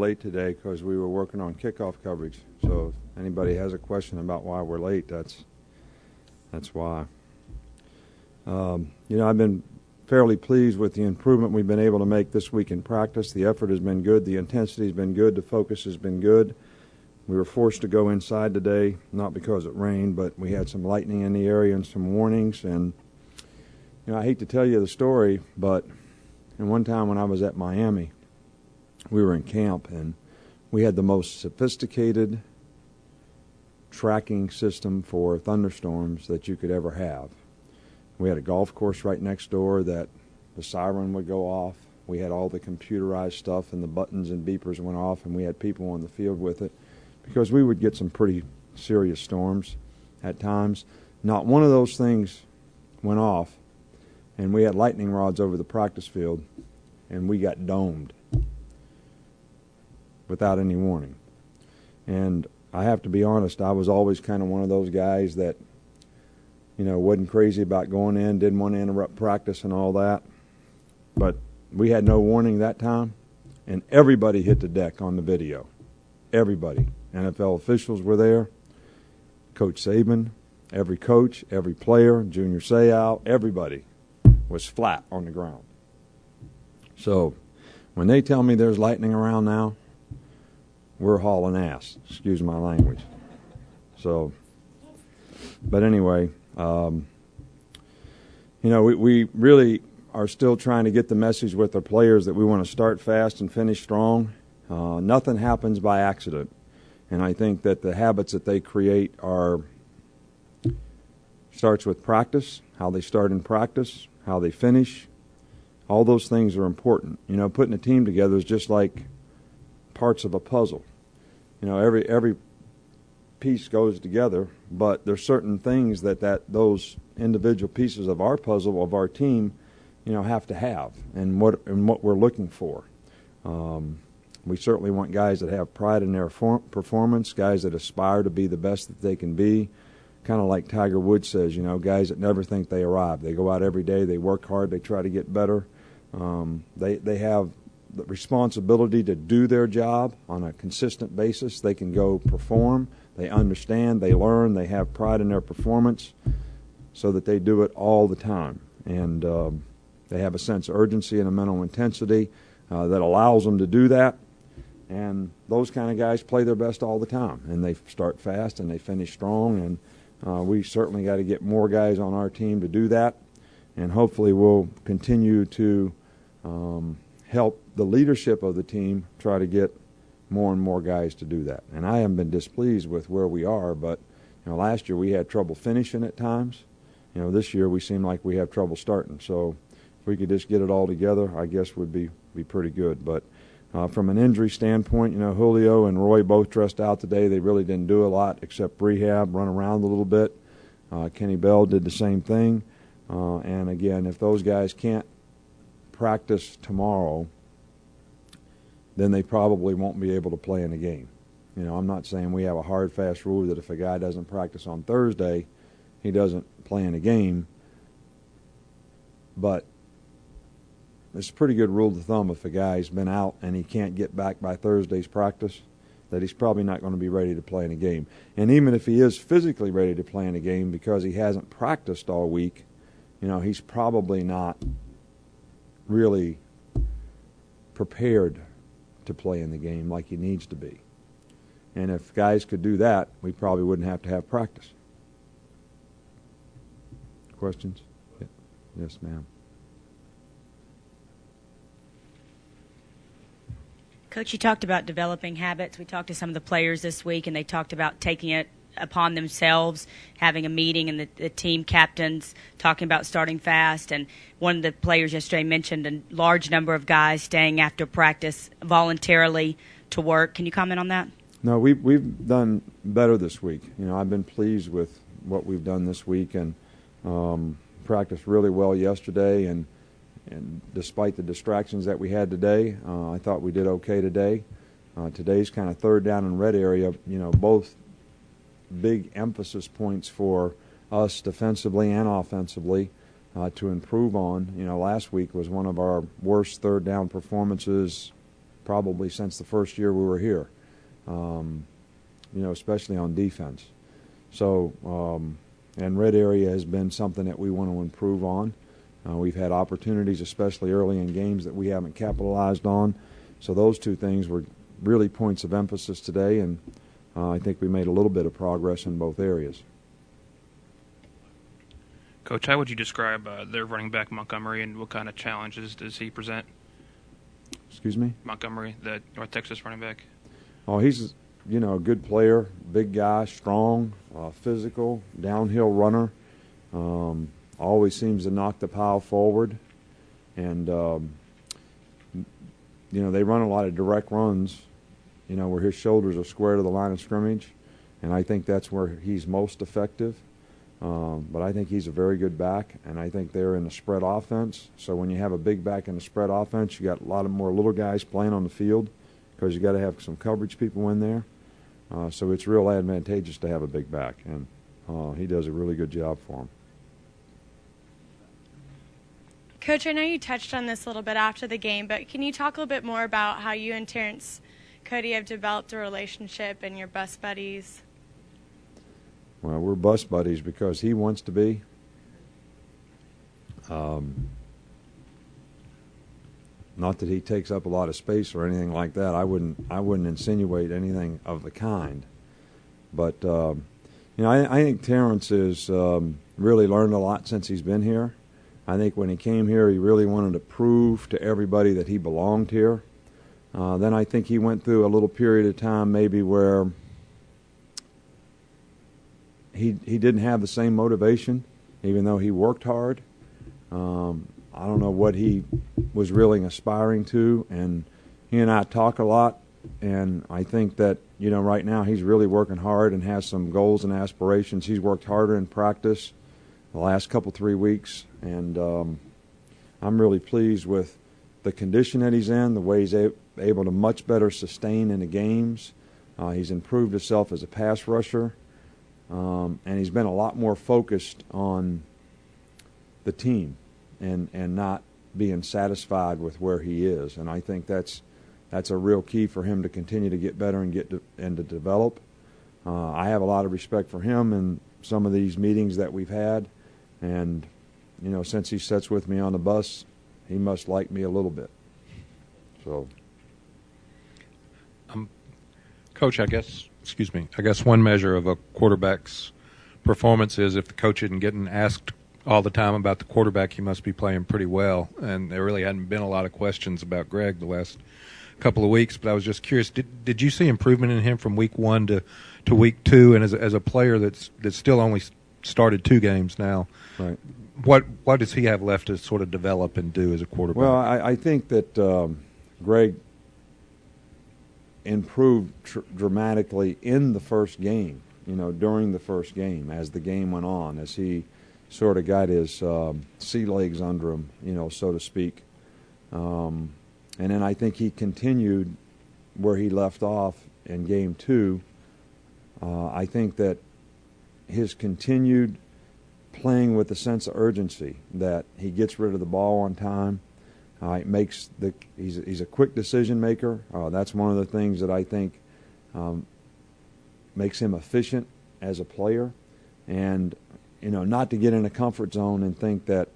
late today because we were working on kickoff coverage. So if anybody has a question about why we're late, that's why. I've been fairly pleased with the improvement we've been able to make this week in practice. The effort has been good. The intensity has been good. The focus has been good. We were forced to go inside today, not because it rained, but we had some lightning in the area and some warnings. And, I hate to tell you the story, but one time when I was at Miami, we were in camp, and we had the most sophisticated tracking system for thunderstorms that you could ever have. We had a golf course right next door that the siren would go off. We had all the computerized stuff, and the buttons and beepers went off, and we had people on the field with it because we would get some pretty serious storms at times. Not one of those things went off, and we had lightning rods over the practice field, and we got domed without any warning. And I have to be honest, I was always kind of one of those guys that, wasn't crazy about going in, didn't want to interrupt practice and all that. But we had no warning that time, and everybody hit the deck on the video. Everybody. NFL officials were there, Coach Saban, every coach, every player, Junior Seau, everybody was flat on the ground. So when they tell me there's lightning around now, we're hauling ass. Excuse my language. So, but anyway, we really are still trying to get the message with our players that we want to start fast and finish strong. Nothing happens by accident. And I think that the habits that they create starts with practice, how they start in practice, how they finish. All those things are important. Putting a team together is just like parts of a puzzle. Every piece goes together, but there's certain things that those individual pieces of our puzzle, of our team, have to have, and what we're looking for. We certainly want guys that have pride in their performance, guys that aspire to be the best that they can be. Kind of like Tiger Woods says, guys that never think they arrive. They go out every day, they work hard, they try to get better. They have the responsibility to do their job on a consistent basis. They can go perform. They understand. They learn. They have pride in their performance so that they do it all the time. And they have a sense of urgency and a mental intensity that allows them to do that. And those kind of guys play their best all the time. And they start fast and they finish strong. And we certainly got to get more guys on our team to do that. And hopefully we'll continue to help the leadership of the team try to get more and more guys to do that. And I haven't been displeased with where we are, but last year we had trouble finishing at times. This year we seem like we have trouble starting. So if we could just get it all together, I guess would be pretty good. But from an injury standpoint, Julio and Roy both dressed out today. They really didn't do a lot except rehab, run around a little bit. Kenny Bell did the same thing. And again, if those guys can't practice tomorrow, then they probably won't be able to play in the game. I'm not saying we have a hard, fast rule that if a guy doesn't practice on Thursday, he doesn't play in a game. But it's a pretty good rule of thumb if a guy's been out and he can't get back by Thursday's practice, that he's probably not going to be ready to play in a game. And even if he is physically ready to play in a game because he hasn't practiced all week, he's probably not really prepared to play in the game like he needs to be. And if guys could do that, we probably wouldn't have to have practice. Questions? Yeah. Yes, ma'am. Coach, you talked about developing habits. We talked to some of the players this week, and they talked about taking it upon themselves, having a meeting, and the team captains talking about starting fast. And one of the players yesterday mentioned a large number of guys staying after practice voluntarily to work. Can you comment on that? No, we've done better this week. I've been pleased with what we've done this week, and practiced really well yesterday. And despite the distractions that we had today, I thought we did okay today. Today's kind of third down and red area, both big emphasis points for us defensively and offensively to improve on. Last week was one of our worst third down performances probably since the first year we were here, especially on defense. So, and red area has been something that we want to improve on. We've had opportunities, especially early in games, that we haven't capitalized on. So those two things were really points of emphasis today, and I think we made a little bit of progress in both areas. Coach, how would you describe their running back Montgomery, and what kind of challenges does he present? Excuse me? Montgomery, the North Texas running back. Oh, he's a good player, big guy, strong, physical, downhill runner. Always seems to knock the pile forward, and they run a lot of direct runs, where his shoulders are square to the line of scrimmage, and I think that's where he's most effective. But I think he's a very good back, and I think they're in the spread offense. So when you have a big back in the spread offense, you got a lot of more little guys playing on the field because you got to have some coverage people in there. So it's real advantageous to have a big back, and he does a really good job for him. Coach, I know you touched on this a little bit after the game, but can you talk a little bit more about how you and Terrence Cody have developed a relationship and your bus buddies? Well, we're bus buddies because he wants to be. Not that he takes up a lot of space or anything like that. I wouldn't insinuate anything of the kind. But I think Terrence has really learned a lot since he's been here. I think when he came here, he really wanted to prove to everybody that he belonged here. Then I think he went through a little period of time maybe where he didn't have the same motivation, even though he worked hard. I don't know what he was really aspiring to, and he and I talk a lot, and I think that, right now he's really working hard and has some goals and aspirations. He's worked harder in practice the last 3 weeks, and I'm really pleased with the condition that he's in, the way he's able to much better sustain in the games. He's improved himself as a pass rusher, and he's been a lot more focused on the team and not being satisfied with where he is. And I think that's a real key for him to continue to get better and to develop. I have a lot of respect for him in some of these meetings that we've had, and since he sits with me on the bus, he must like me a little bit. So, Coach, I guess one measure of a quarterback's performance is if the coach isn't getting asked all the time about the quarterback, he must be playing pretty well. And there really hadn't been a lot of questions about Greg the last couple of weeks. But I was just curious, did you see improvement in him from week 1 to week 2? And as a player that's still only started 2 games now, right? What does he have left to sort of develop and do as a quarterback? Well, I think that Greg improved dramatically in the first game, during the first game, as the game went on, as he sort of got his sea legs under him, so to speak. And then I think he continued where he left off in game 2. I think that his continued playing with a sense of urgency, that he gets rid of the ball on time. He's a quick decision maker. That's one of the things that I think makes him efficient as a player, and not to get in a comfort zone and think that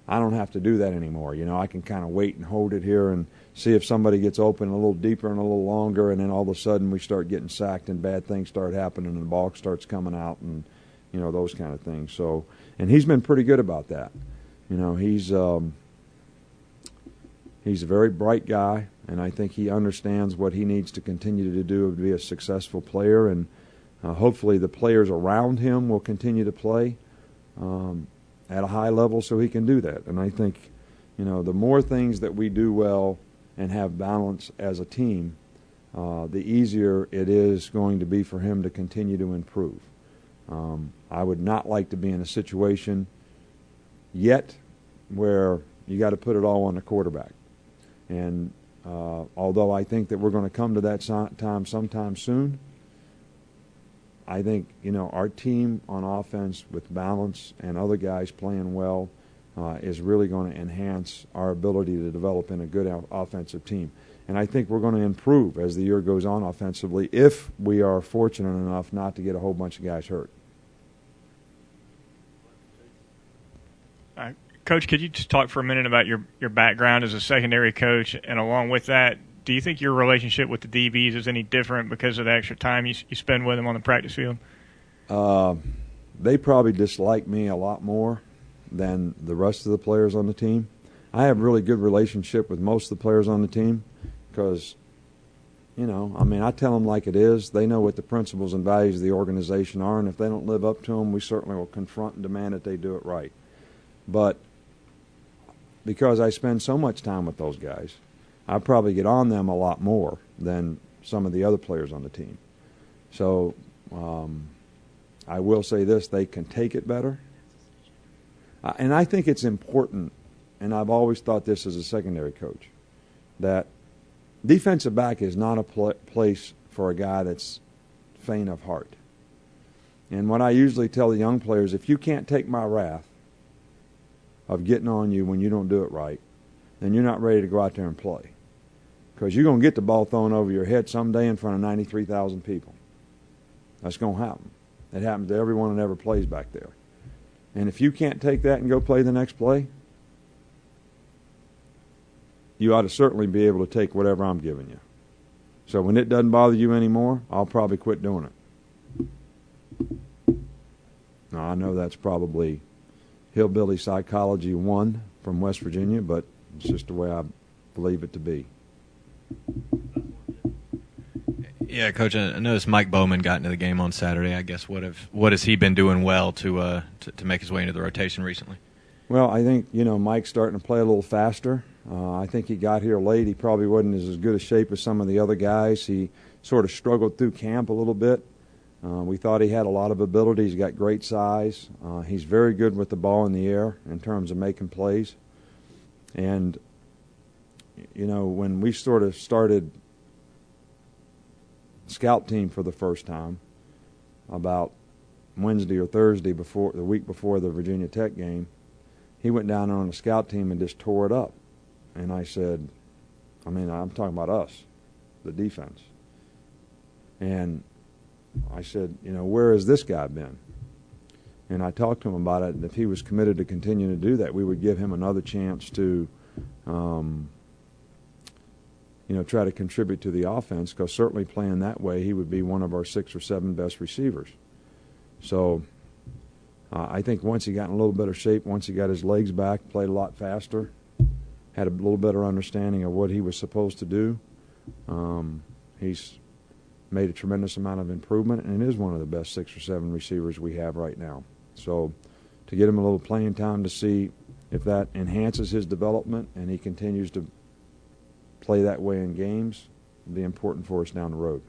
I don't have to do that anymore. I can kind of wait and hold it here and see if somebody gets open a little deeper and a little longer, and then all of a sudden we start getting sacked and bad things start happening and the ball starts coming out and those kind of things. So, and he's been pretty good about that. He's a very bright guy, and I think he understands what he needs to continue to do to be a successful player, and hopefully the players around him will continue to play at a high level so he can do that. And I think, the more things that we do well and have balance as a team, the easier it is going to be for him to continue to improve. I would not like to be in a situation yet where you got to put it all on the quarterback. And although I think that we're going to come to that time sometime soon, I think, our team on offense with balance and other guys playing well is really going to enhance our ability to develop in a good offensive team. And I think we're going to improve as the year goes on offensively if we are fortunate enough not to get a whole bunch of guys hurt. Coach, could you just talk for a minute about your background as a secondary coach, and along with that, do you think your relationship with the DBs is any different because of the extra time you spend with them on the practice field? They probably dislike me a lot more than the rest of the players on the team. I have a really good relationship with most of the players on the team because, I tell them like it is. They know what the principles and values of the organization are, and if they don't live up to them, we certainly will confront and demand that they do it right. But because I spend so much time with those guys, I probably get on them a lot more than some of the other players on the team. So I will say this, they can take it better. And I think it's important, and I've always thought this as a secondary coach, that defensive back is not a place for a guy that's faint of heart. And what I usually tell the young players, if you can't take my wrath of getting on you when you don't do it right, then you're not ready to go out there and play. Because you're going to get the ball thrown over your head someday in front of 93,000 people. That's going to happen. It happens to everyone that ever plays back there. And if you can't take that and go play the next play, you ought to certainly be able to take whatever I'm giving you. So when it doesn't bother you anymore, I'll probably quit doing it. Now, I know that's probably hillbilly psychology 1 from West Virginia, but it's just the way I believe it to be. Yeah, Coach, I noticed Mike Bowman got into the game on Saturday. I guess what has he been doing well to make his way into the rotation recently? Well, I think, Mike's starting to play a little faster. I think he got here late. He probably wasn't as good a shape as some of the other guys. He sort of struggled through camp a little bit. We thought he had a lot of ability. He's got great size. He's very good with the ball in the air in terms of making plays. And, when we sort of started scout team for the first time about Wednesday or Thursday the week before the Virginia Tech game, he went down on the scout team and just tore it up. And I said, I'm talking about us, the defense. And I said, where has this guy been? And I talked to him about it, and if he was committed to continue to do that, we would give him another chance to try to contribute to the offense, because certainly playing that way, he would be one of our 6 or 7 best receivers. So I think once he got in a little better shape, once he got his legs back, played a lot faster, had a little better understanding of what he was supposed to do, he's made a tremendous amount of improvement and is one of the best 6 or 7 receivers we have right now. So to get him a little playing time to see if that enhances his development and he continues to play that way in games will be important for us down the road.